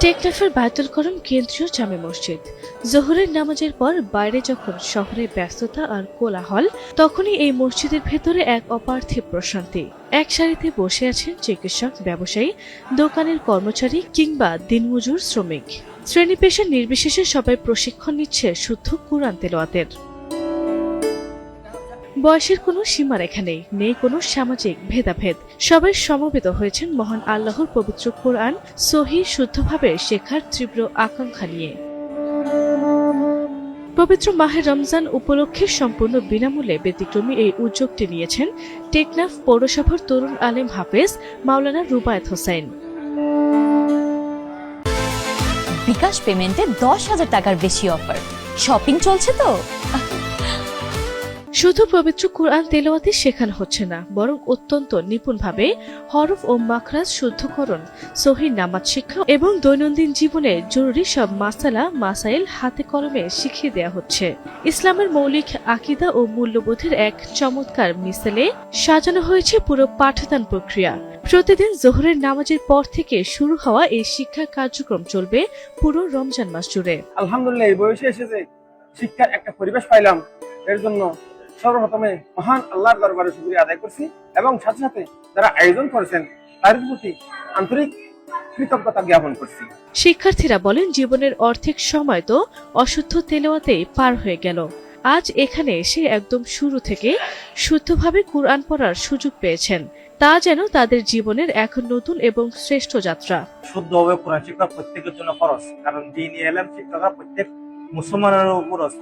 টেকনাফের বায়তুল করম কেন্দ্রীয় জামে মসজিদ। জোহরের নামাজের পর বাইরে যখন শহরে ব্যস্ততা আর কোলাহল, তখনই এই মসজিদের ভেতরে এক অপার্থিব প্রশান্তি। এক সারিতে বসে আছেন চিকিৎসক, ব্যবসায়ী, দোকানের কর্মচারী কিংবা দিনমজুর শ্রমিক। শ্রেণী পেশা নির্বিশেষে সবাই প্রশিক্ষণ নিচ্ছে শুদ্ধ কুরআন তেলাওয়াতের। বয়সের কোনো সীমারেখা নেই, নেই কোনো সামাজিক ভেদাভেদ। সবাই সমবেত হয়েছেন মহান আল্লাহর পবিত্র কোরআন সহিহ শুদ্ধভাবে শেখার তীব্র আকাঙ্ক্ষা নিয়ে। পবিত্র মাহে রমজান উপলক্ষে সম্পূর্ণ বিনামূল্যে ব্যতিক্রমী এই উদ্যোগটি নিয়েছেন টেকনাফ পৌরসভার তরুণ আলেম হাফেজ মাওলানা রুবায়েত হোসেন। বিকাশ পেমেন্টে 10,000 টাকার বেশি অফার। শপিং চলছে তো। শুধু পবিত্র কুরআন তেলাওয়াতই শেখানো হচ্ছে না, বরং অত্যন্ত নিপুণভাবে হরফ ও মাখরাজ শুদ্ধকরণ, সহিহ নামাজ শিক্ষা এবং দৈনন্দিন জীবনে জরুরি সব মাসাইল হাতে কলমে শিখিয়ে দেওয়া হচ্ছে। ইসলামের মৌলিক আকীদা ও মূল্যবোধের এক চমৎকার মিসালে সাজানো হয়েছে পুরো পাঠদান প্রক্রিয়া। প্রতিদিন জোহরের নামাজের পর থেকে শুরু হওয়া এই শিক্ষা কার্যক্রম চলবে পুরো রমজান মাস জুড়ে। আলহামদুলিল্লাহ, এই বয়সে এসে যে শিক্ষার একটা পরিবেশ পাইলাম, এর জন্য সর্বপ্রথমে মহান আল্লাহর দরবারে শুকরিয়া আদায় করছি এবং সাথে সাথে যারা আয়োজন করেছেন তাদের প্রতি আন্তরিক কৃতজ্ঞতা জ্ঞাপন করছি। শিক্ষার্থীরা বলেন, জীবনের অর্ধেক সময় তো অশুদ্ধ তেলাওয়াতেই পার হয়ে গেল। আজ এখানে এসে একদম শুরু থেকে শুদ্ধভাবে কুরআন পড়ার সুযোগ পেয়েছেন। তা যেন তাদের জীবনের এক নতুন এবং শ্রেষ্ঠ যাত্রা। শুদ্ধভাবে কোরআন শিক্ষা প্রত্যেকের জন্য ফরজ, কারণ দ্বীনি ইলম শিক্ষা প্রত্যেক মুসলমানের ফরজ।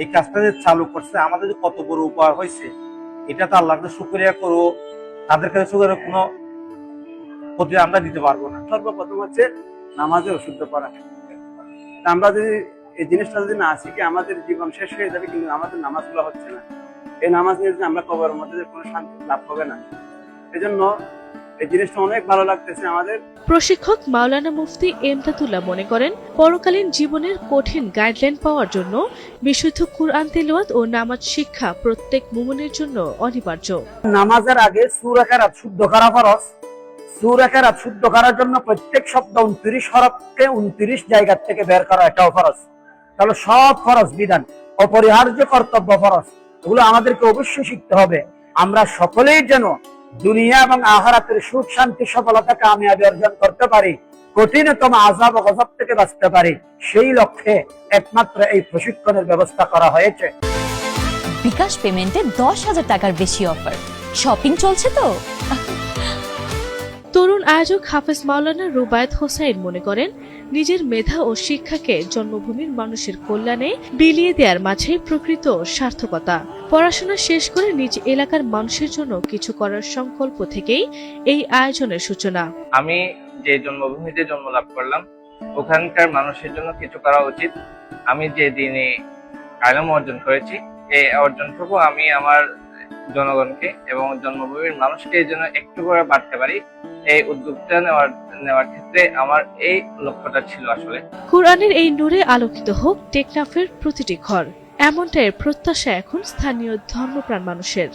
এই কাজটা যে চালু করছে, আমাদের কত বড় উপহার হয়েছে, এটা তো আল্লাহকে শুকরিয়া করবো। তাদের কাছে শুকরিয়া কোনো প্রতি আমরা দিতে পারবো না। সর্বপ্রথম হচ্ছে নামাজে অশুদ্ধ করা। আমরা যদি এই জিনিসটা যদি না শিখি, আমাদের জীবন শেষ হয়ে যাবে, কিন্তু আমাদের নামাজগুলো হচ্ছে না। এই নামাজ নিয়ে যদি আমরা কবরের মধ্যে কোনো শান্তি লাভ হবে না। এই জন্য এই জিনিসটা অনেক ভালো লাগতেছে আমাদের। প্রশিক্ষক মাওলানা মুফতি এমদাদুল্লাহ মনে করেন, পরকালীন জীবনের কঠিন গাইডলাইন পাওয়ার জন্য বিশুদ্ধ কুরআন তেলাওয়াত ও নামাজ শিক্ষা প্রত্যেক মুমিনের জন্য অনিবার্য। নামাজের আগে সূরা কিরাত শুদ্ধ করা ফরজ। সূরা কিরাত শুদ্ধ করার জন্য প্রত্যেক শব্দ 29 হরফকে 29 জায়গা থেকে বের করা, এটাও ফরজ। তাহলে সব ফরজ বিধান, অপরিহার্য কর্তব্য ফরজ, এগুলো আমাদেরকে অবশ্যই শিখতে হবে। আমরা সকলেই যেন দুনিয়া এবং আখিরাতের সুখ শান্তি সফলতা কামিয়াবি অর্জন করতে পারি, কঠিনতম আযাব ও গজব থেকে বাঁচতে পারি, সেই লক্ষ্যে একমাত্র এই প্রশিক্ষণের ব্যবস্থা করা হয়েছে। বিকাশ পেমেন্টে 10,000 টাকার বেশি অফার। শপিং চলছে তো। তরুণ আয়োজক হাফেজ মাওলানা রুবায়েত হোসেন মনে করেন, নিজের মেধা ও শিক্ষাকে জন্মভূমির মানুষের কল্যাণে বিলিয়ে দেওয়ার মাঝেই প্রকৃত সার্থকতা। পড়াশোনা শেষ করে নিজ এলাকার মানুষের জন্য কিছু করার সংকল্প থেকেই এই আয়োজনের সূচনা। আমি যে জন্মভূমিতে জন্ম লাভ করলাম, ওখানকার মানুষের জন্য কিছু করা উচিত। আমি যে দিনে ইলম অর্জন করেছি, এই অর্জনটুকু আমি আমার জনগণকে এবং জন্মভূমির মানুষকে এই জন্য একটু করে বাড়তে পারি, এই উদ্যোগটা নেওয়ার ক্ষেত্রে আমার এই লক্ষ্যটা ছিল। আসলে কুরআনের এই নূরে আলোকিত হোক টেকনাফের প্রতিটি ঘর, এমনটাই প্রত্যাশা এখন স্থানীয় ধর্মপ্রাণ মানুষের।